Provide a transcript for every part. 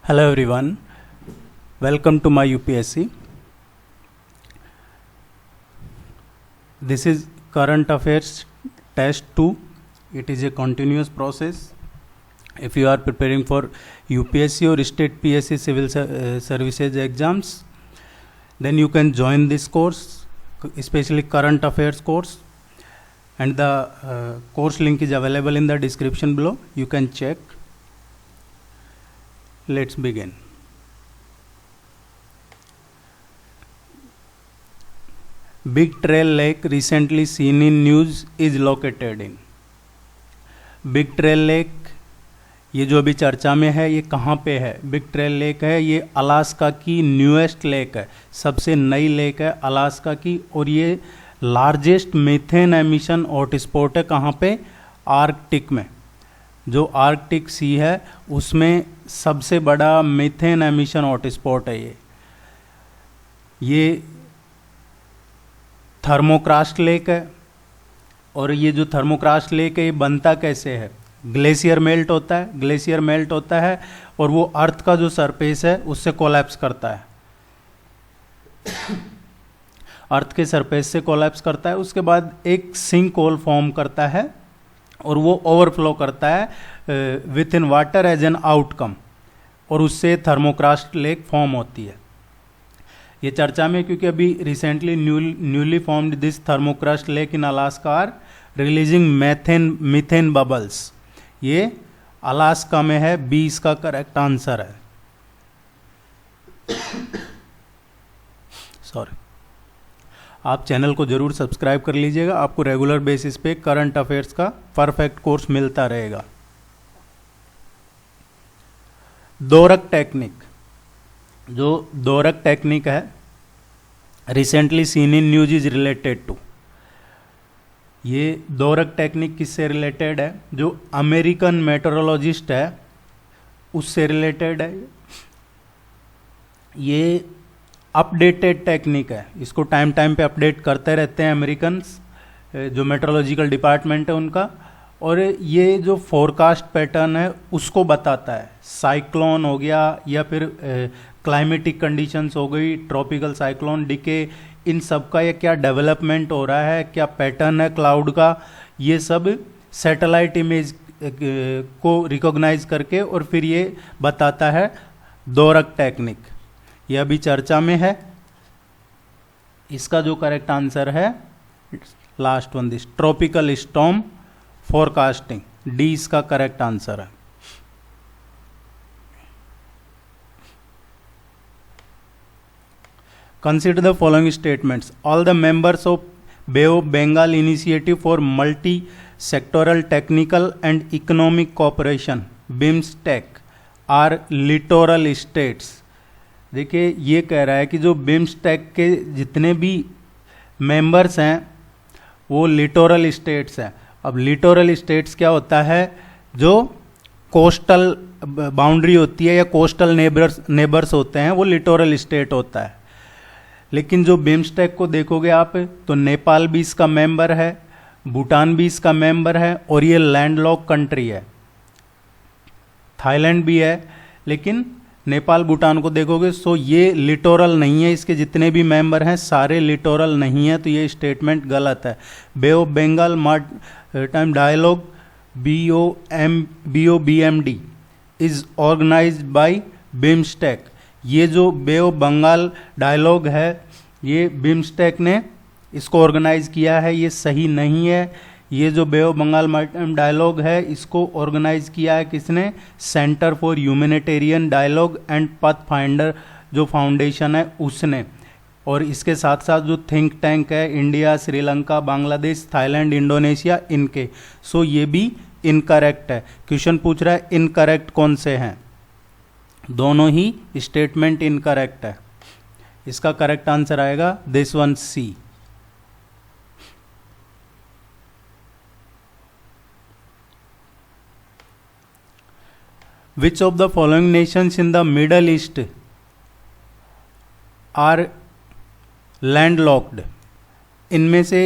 Hello everyone, welcome to my UPSC. This is Current Affairs Test 2. It is a continuous process. If you are preparing for UPSC or state PSC civil services exams, then you can join this course, especially current affairs course, and the course link is available in the description below. You can check. Let's begin. Big Trail Lake recently seen in news is located in. Big trail lake, ये जो अभी चर्चा में है, ये कहाँ पे है? बिग ट्रेल लेक है, ये अलास्का की न्यूएस्ट लेक है, सबसे नई लेक है अलास्का की, और ये लार्जेस्ट मीथेन एमिशन हॉटस्पॉट है। कहाँ पे? आर्कटिक में। जो आर्कटिक सी है उसमें सबसे बड़ा मीथेन एमिशन हॉटस्पॉट है ये थर्मोक्रास्ट लेक है। और ये जो थर्मोक्रास्ट लेक है, ये बनता कैसे है? ग्लेशियर मेल्ट होता है, ग्लेशियर मेल्ट होता है और वो अर्थ का जो सरफेस है उससे कोलैप्स करता है, अर्थ के सरफेस से कोलैप्स करता है। उसके बाद एक सिंक होल फॉर्म करता है और वो ओवरफ्लो करता है within water as an outcome, और उससे थर्मोक्रास्ट लेक फॉर्म होती है। ये चर्चा में क्योंकि अभी recently newly formed this thermokarst lake in Alaska are releasing methane bubbles. ये अलास्का में है, बी इसका करेक्ट आंसर है। सॉरी, आप चैनल को जरूर सब्सक्राइब कर लीजिएगा, आपको रेगुलर बेसिस पे करंट अफेयर्स का परफेक्ट कोर्स मिलता रहेगा। दोरक टेक्निक, जो दोरक टेक्निक है recently seen in news is related to. ये दोरक टेक्निक किससे रिलेटेड है? जो अमेरिकन मेट्रोलॉजिस्ट है उससे रिलेटेड है। ये अपडेटेड टेक्निक है, इसको टाइम टाइम पे अपडेट करते रहते हैं अमेरिकन्स, जो मेट्रोलॉजिकल डिपार्टमेंट है उनका। और ये जो फोरकास्ट पैटर्न है उसको बताता है। साइक्लोन हो गया या फिर क्लाइमेटिक कंडीशंस हो गई, ट्रॉपिकल साइक्लोन, डिके, इन सब का ये क्या डेवलपमेंट हो रहा है, क्या पैटर्न है क्लाउड का, ये सब सैटेलाइट इमेज को रिकॉग्नाइज करके और फिर ये बताता है दोरक टेक्निक। ये अभी चर्चा में है। इसका जो करेक्ट आंसर है last one, this tropical storm forecasting, D इसका करेक्ट आंसर है। Consider the following statements. All the members of Bay of Bengal Initiative for Multi-Sectoral Technical and Economic Cooperation BIMSTEC are littoral states. देखिए ये कह रहा है कि जो BIMSTEC के जितने भी मेंबर्स हैं वो लिटोरल स्टेट्स हैं। अब लिटोरल स्टेट्स क्या होता है? जो कोस्टल बाउंड्री होती है या कोस्टल नेबर्स होते हैं, वो लिटोरल स्टेट होता है। लेकिन जो बिम्स्टेक को देखोगे आप तो नेपाल भी इसका मेंबर है, भूटान भी इसका मेंबर है, और ये लैंडलॉक कंट्री है। थाईलैंड भी है, लेकिन नेपाल भूटान को देखोगे सो ये लिटोरल नहीं है। इसके जितने भी मेंबर हैं सारे लिटोरल नहीं है, तो ये स्टेटमेंट गलत है। Bay of Bengal time dialogue BOBMD is organised by BIMSTEC. ये जो बे ऑफ बंगाल डायलॉग है ये बिम्स्टेक ने इसको ऑर्गेनाइज किया है, ये सही नहीं है। ये जो Bay of Bengal maritime dialogue है इसको ऑर्गेनाइज किया है किसने? Centre for Humanitarian Dialogue and Pathfinder जो फाउंडेशन है उसने। और इसके साथ साथ जो थिंक टैंक है India, Sri Lanka, Bangladesh, Thailand, Indonesia, इनके। सो ये भी इनकरेक्ट है। क्वेश्चन पूछ रहा है इनकरेक्ट कौन से हैं? दोनों ही स्टेटमेंट इनकरेक्ट है। इसका करेक्ट आंसर आएगा this one, C. Which of the following nations in the Middle East are landlocked? इनमें से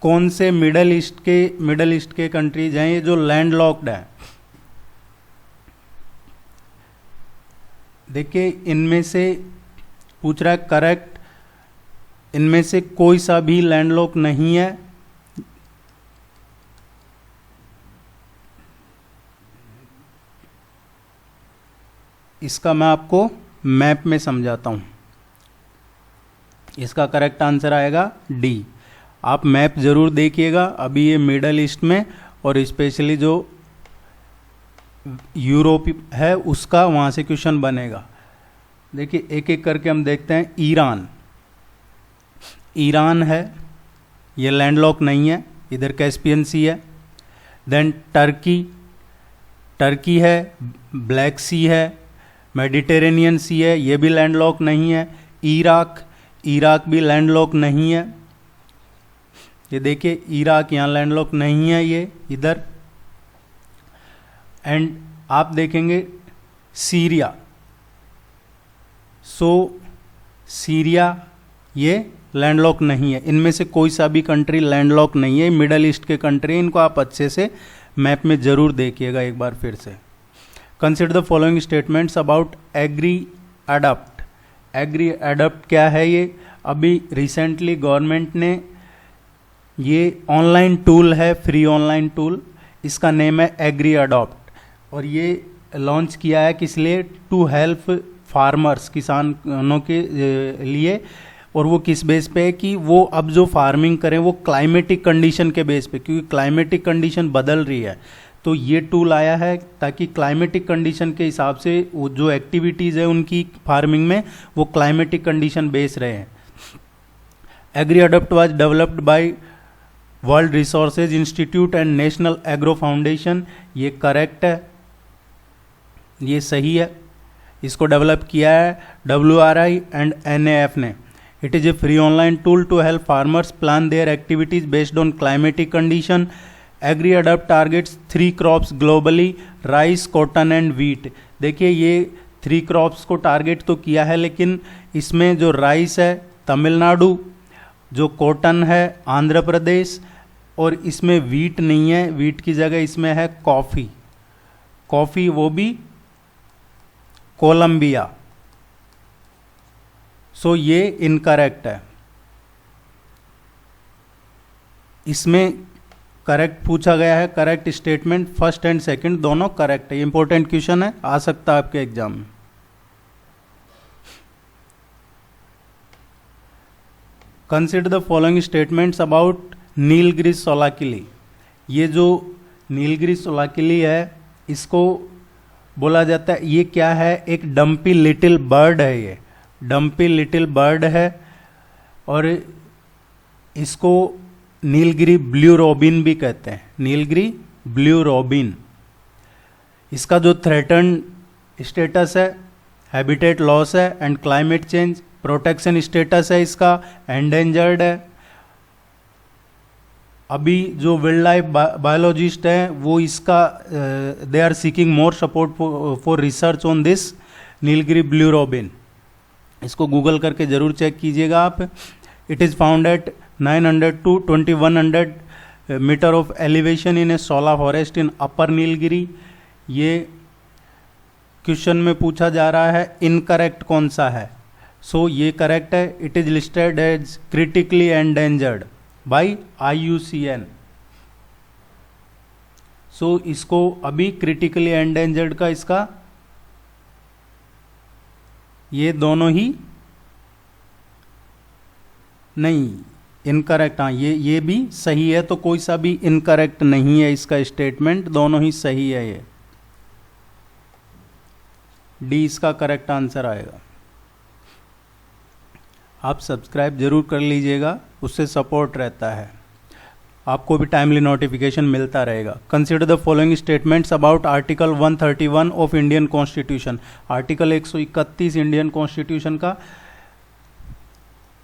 कौन से मिडल ईस्ट के कंट्रीज हैं ये जो लैंडलॉक्ड है? देखिए इनमें से पूछ रहा है करेक्ट, इनमें से कोई सा भी लैंडलॉक नहीं है। इसका मैं आपको मैप में समझाता हूं। इसका करेक्ट आंसर आएगा डी। आप मैप जरूर देखिएगा, अभी ये मिडल ईस्ट में और स्पेशली जो यूरोप है उसका वहां से क्वेश्चन बनेगा। देखिए एक एक करके हम देखते हैं। ईरान, ईरान है, ये लैंडलॉक नहीं है, इधर कैस्पियन सी है। देन टर्की, टर्की है, ब्लैक सी है, मेडिटेरेनियन सी है, ये भी लैंडलॉक नहीं है। इराक, इराक भी लैंडलॉक नहीं है। ये देखिए इराक यहाँ लैंडलॉक नहीं है, ये इधर। एंड आप देखेंगे सीरिया, सो सीरिया ये लैंडलॉक नहीं है। इनमें से कोई सा भी कंट्री लैंडलॉक नहीं है, मिडल ईस्ट के कंट्री। इनको आप अच्छे से मैप में जरूर देखिएगा एक बार फिर से। Consider the following statements about Agri Adopt. Agri Adopt क्या है? ये अभी रिसेंटली गवर्नमेंट ने ये ऑनलाइन टूल है, फ्री ऑनलाइन टूल, इसका नेम है एग्री अडॉप्ट, और ये लॉन्च किया है किस लिए? टू हेल्प फार्मर्स, किसानों के लिए। और वो किस बेस पे है कि वो अब जो फार्मिंग करें वो क्लाइमेटिक कंडीशन के बेस पे, क्योंकि क्लाइमेटिक कंडीशन बदल रही है। तो ये टूल आया है ताकि क्लाइमेटिक कंडीशन के हिसाब से वो जो एक्टिविटीज़ है उनकी फार्मिंग में वो क्लाइमेटिक कंडीशन बेस रहे हैं। Agri Adopt was developed by World Resources Institute and National Agro Foundation. ये करेक्ट है, ये सही है। इसको डेवलप किया है WRI एंड NAF ने। It is a free online tool to help farmers plan their activities based on climatic condition. Agri Adopt targets 3 crops globally, rice, cotton and wheat. देखिए ये 3 क्रॉप्स को टारगेट तो किया है, लेकिन इसमें जो राइस है तमिलनाडु, जो कॉटन है आंध्र प्रदेश, और इसमें व्हीट नहीं है, व्हीट की जगह इसमें है कॉफ़ी। कॉफ़ी वो भी कोलंबिया। सो ये इनकरेक्ट है। इसमें करेक्ट पूछा गया है, correct statement first and second दोनों करेक्ट है। इंपॉर्टेंट क्वेश्चन है, आ सकता है आपके एग्जाम में। Consider the following statements about Nilgiris Sholakili. ये जो नीलगिरीस सोलाकिली है इसको बोला जाता है, ये क्या है? एक डम्पी लिटिल बर्ड है। ये डम्पी लिटिल बर्ड है और इसको नीलगिरी ब्लू रॉबिन भी कहते हैं, नीलगिरी ब्लू रॉबिन। इसका जो थ्रेटन स्टेटस है, हैबिटेट लॉस है and climate change. Protection status है इसका एंडेंजर्ड है। अभी जो वाइल्ड लाइफ बायोलॉजिस्ट हैं वो इसका they are seeking more support for research on this Nilgiri blue robin. इसको गूगल करके जरूर चेक कीजिएगा आप। It is found at 900 to 2100 metre of elevation in a shola forest इन अपर नीलगिरी। ये क्वेश्चन में पूछा जा रहा है इनकरेक्ट कौन सा है? सो ये करेक्ट है। It is listed as critically endangered by IUCN। So इसको अभी क्रिटिकली एंडेंजर्ड का इसका ये दोनों ही नहीं, इनकरेक्ट। हाँ ये भी सही है, तो कोई सा भी इनकरेक्ट नहीं है इसका स्टेटमेंट, दोनों ही सही है। ये डी इसका करेक्ट आंसर आएगा। आप सब्सक्राइब जरूर कर लीजिएगा, उससे सपोर्ट रहता है, आपको भी टाइमली नोटिफिकेशन मिलता रहेगा। Consider the following statements about article 131 of Indian constitution. Article 131 Indian constitution का,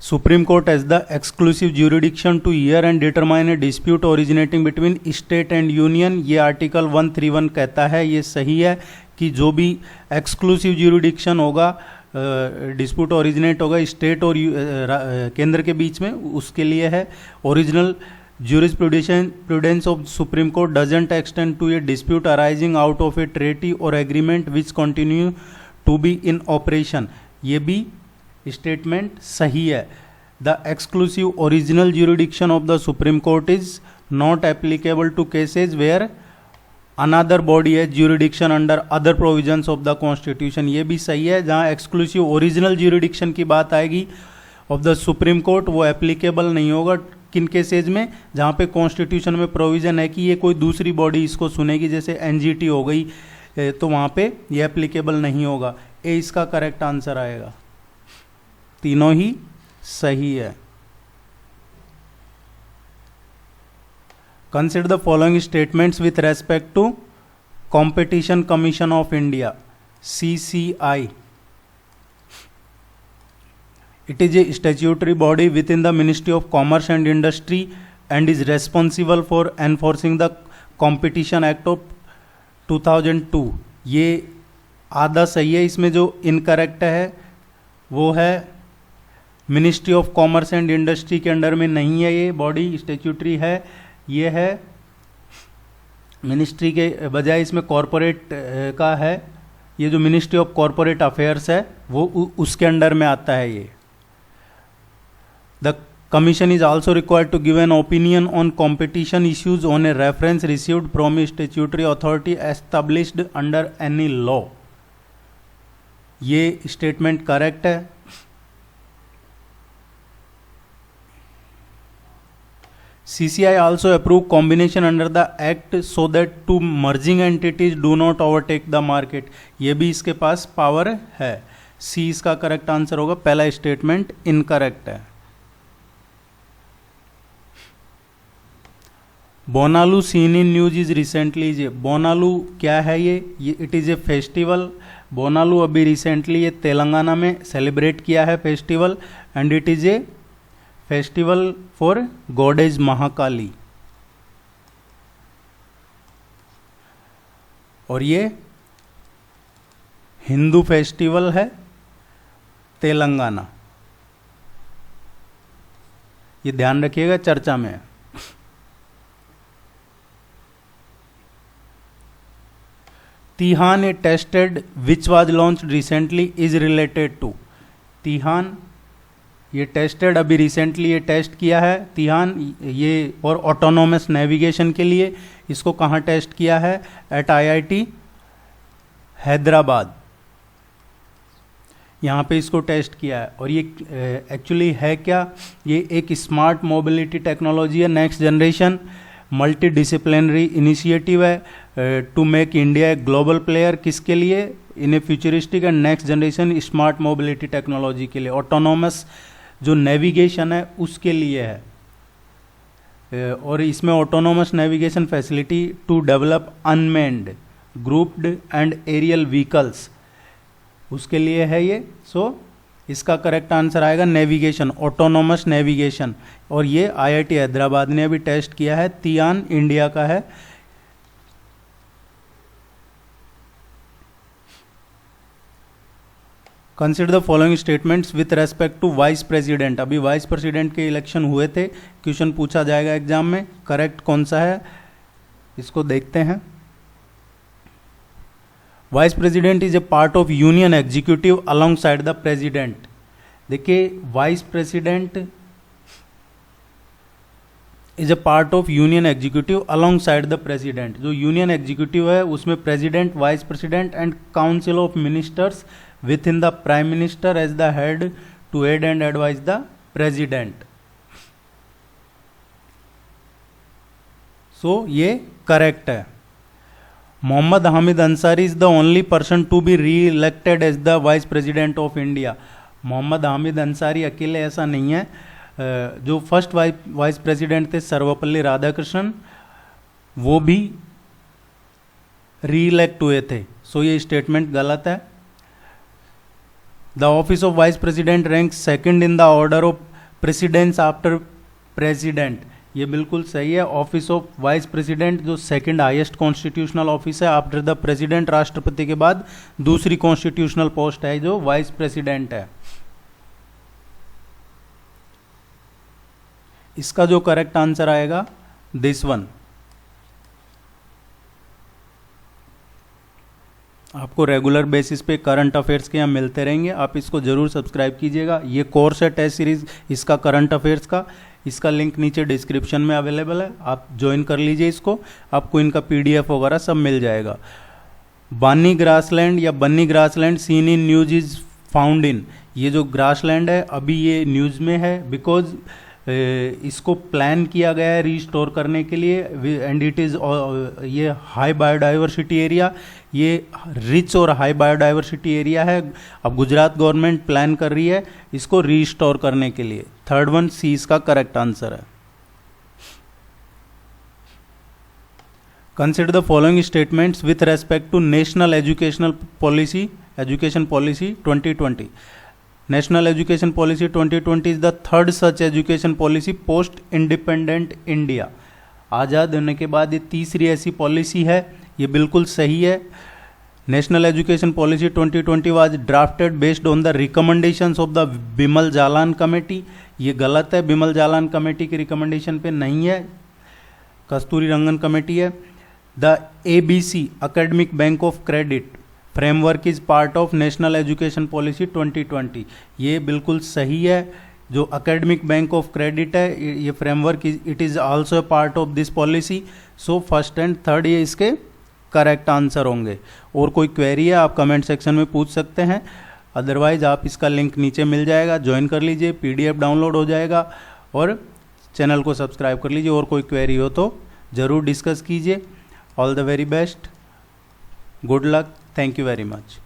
supreme court as the exclusive jurisdiction to hear and determine a dispute originating between state and union. ये article 131 कहता है, ये सही है कि जो भी एक्सक्लूसिव ज्यूरिडिक्शन होगा, डिस्प्यूट ओरिजिनेट होगा स्टेट और केंद्र के बीच में, उसके लिए है। Original jurisprudence of Supreme Court doesn't extend to a dispute arising out of a treaty or agreement which continue to be in operation, ये भी स्टेटमेंट सही है। The exclusive original jurisdiction of the supreme court is not applicable to cases where another body है jurisdiction under other provisions of the constitution, ये भी सही है। जहाँ एक्सक्लूसिव ओरिजिनल ज्यूरिडिक्शन की बात आएगी ऑफ द सुप्रीम कोर्ट, वो एप्लीकेबल नहीं होगा किन केसेज में, जहाँ पे कॉन्स्टिट्यूशन में प्रोविजन है कि ये कोई दूसरी बॉडी इसको सुनेगी, जैसे एनजीटी हो गई, तो वहाँ पे ये एप्लीकेबल नहीं होगा। ए इसका करेक्ट आंसर आएगा। तीनों ही सही है। Consider the following statements with respect to Competition Commission of India, CCI. It is a statutory body within the Ministry of Commerce and Industry and is responsible for enforcing the Competition Act of 2002. ये आधा सही है, इसमें जो incorrect है वो है ministry of commerce and industry के अंडर में नहीं है, ये बॉडी स्टैट्यूटरी है, ये है मिनिस्ट्री के बजाय इसमें कॉरपोरेट का है। ये जो मिनिस्ट्री ऑफ कॉरपोरेट अफेयर्स है वो उसके अंडर में आता है ये। The Commission is also required to give an opinion on competition issues on a reference received from a statutory authority established under any law. ये स्टेटमेंट करेक्ट है। CCI also approve combination under the act so that two merging entities do not overtake the market. ये भी इसके पास power है। C इसका correct answer होगा, पहला statement incorrect है। Bonalu scene in news is recently, ये बोनालू क्या है, ये it is A festival. Bonalu अभी रिसेंटली ये तेलंगाना में सेलिब्रेट किया है festival, and it is A festival for goddess Mahakali. और ये हिंदू फेस्टिवल है तेलंगाना, ये ध्यान रखिएगा, चर्चा में है। TiHAN a testbed which was launch recently is related to, TiHAN ये टेस्टेड अभी रिसेंटली ये टेस्ट किया है तिहान, ये और ऑटोनोमस नेविगेशन के लिए इसको कहाँ टेस्ट किया है, एट IIT हैदराबाद, यहाँ पे इसको टेस्ट किया है। और ये एक्चुअली है क्या, ये एक स्मार्ट मोबिलिटी टेक्नोलॉजी है, next generation multi disciplinary initiative है to make India a global player, किसके लिए, in a futuristic and next generation smart mobility technology के लिए। ऑटोनोमस जो नेविगेशन है उसके लिए है, और इसमें autonomous navigation facility to develop unmanned ground and aerial vehicles, उसके लिए है ये। सो इसका करेक्ट आंसर आएगा नेविगेशन, ऑटोनोमस नेविगेशन। और ये IIT हैदराबाद ने अभी टेस्ट किया है, तियान इंडिया का है। Consider the following statements with respect to vice president, अभी वाइस प्रेसिडेंट के इलेक्शन हुए थे, क्वेश्चन पूछा जाएगा एग्जाम में, करेक्ट कौन सा है इसको देखते हैं। Vice president is a part of union executive along side the president. देखिए vice president is a part of union executive along side the president. जो यूनियन एग्जीक्यूटिव है उसमें president, vice president and council of ministers with in the prime minister as the head to aid and advise the president. So ये correct है। Mohammad Hamid Ansari is the only person to be re elected as the vice president of India. Mohammad Hamid Ansari अकेले ऐसा नहीं है, जो first vice president थे सर्वपल्ली राधाकृष्णन, वो भी री इलेक्ट हुए थे। सो ये स्टेटमेंट गलत है। The office of vice president rank second in the order of precedence after president, ये बिल्कुल सही है। ऑफिस ऑफ वाइस प्रेसिडेंट जो सेकंड हाईएस्ट कॉन्स्टिट्यूशनल ऑफिस है आफ्टर द प्रेसिडेंट, राष्ट्रपति के बाद दूसरी कॉन्स्टिट्यूशनल पोस्ट है जो वाइस प्रेसिडेंट है। इसका जो करेक्ट आंसर आएगा दिस वन। आपको रेगुलर बेसिस पे करंट अफेयर्स के यहाँ मिलते रहेंगे, आप इसको ज़रूर सब्सक्राइब कीजिएगा। ये कोर्स है टेस्ट सीरीज़ इसका करंट अफेयर्स का, इसका लिंक नीचे डिस्क्रिप्शन में अवेलेबल है, आप ज्वाइन कर लीजिए इसको, आपको इनका PDF वगैरह सब मिल जाएगा। बानी ग्रासलैंड या Banni grassland seen in news is found in, ये जो ग्रासलैंड है अभी ये न्यूज़ में है बिकॉज इसको प्लान किया गया है रिस्टोर करने के लिए, एंड इट इज़ ये हाई बायोडाइवर्सिटी एरिया, ये रिच और हाई बायोडाइवर्सिटी एरिया है। अब गुजरात गवर्नमेंट प्लान कर रही है इसको रिस्टोर करने के लिए। थर्ड वन सी इसका करेक्ट आंसर है। Consider the following statements with respect to national education policy 2020। National education policy 2020 is the third such education policy post independent India. आज़ाद होने के बाद ये तीसरी ऐसी पॉलिसी है, ये बिल्कुल सही है। National education policy 2020 was drafted based on the recommendations of the Bimal Jalan committee, ये गलत है, बिमल जालान कमेटी की रिकमेंडेशन पे नहीं है, कस्तूरी रंगन कमेटी है। The ABC academic bank of credit framework is part of national education policy 2020, ये बिल्कुल सही है। जो एकेडमिक बैंक ऑफ क्रेडिट है ये framework it is also a part of this policy. So first and third ये इसके करेक्ट आंसर होंगे। और कोई क्वेरी है आप कमेंट सेक्शन में पूछ सकते हैं, अदरवाइज आप इसका लिंक नीचे मिल जाएगा, ज्वाइन कर लीजिए, PDF डाउनलोड हो जाएगा और चैनल को सब्सक्राइब कर लीजिए। और कोई क्वेरी हो तो ज़रूर डिस्कस कीजिए। All the very best, good luck, thank you very much.